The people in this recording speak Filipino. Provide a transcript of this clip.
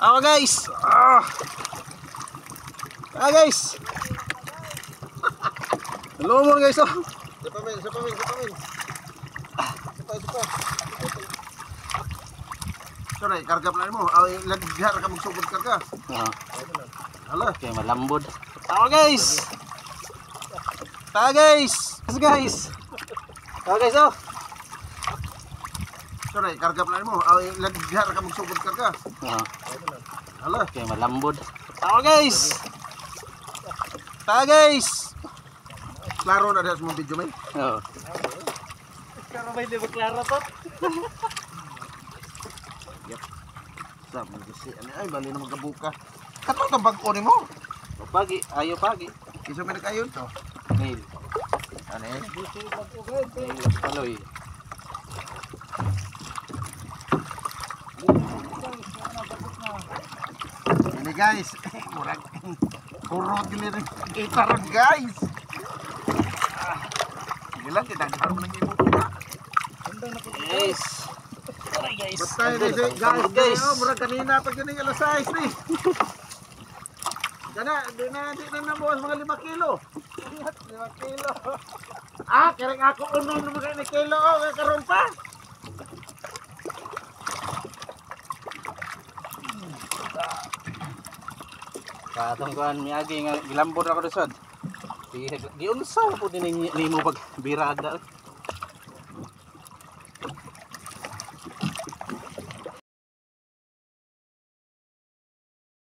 Ako guys. Guys. Lumon guys oh. Isa pa. Sorry, karga pala mo. Laghar ka magsugod karga. Hala, Okay, malambod. Ako guys. Guys. Ako guys oh. sorry, karga pala mo. Laghar ka magsugod karga. Hala, Okay, malambod. Ako guys. Guys. klaro na dahil sa mga video may. Oh. Pero may di ba klaro to? Sa mga kasi, ay, bali na magabuka. Katong tabag ko ni mo. Pagi, ayo pagi. Isa may nakayon to. Nail. Ano eh? Nail paloy. Ini guys, murag kurot gini rin kita ron guys. Gila kita harus mengibu. Guys. Aray guys. Basta ini sih guys, murag kanina pag yun yung alas 6 ni. Kana, di na buwas mga 5 kilo. 5 kilo. Kering ako unong na mga kilo, karon pa. Katong kuan miagi nga gilambod ako dusod. Giunsaw po din nimo pag birada.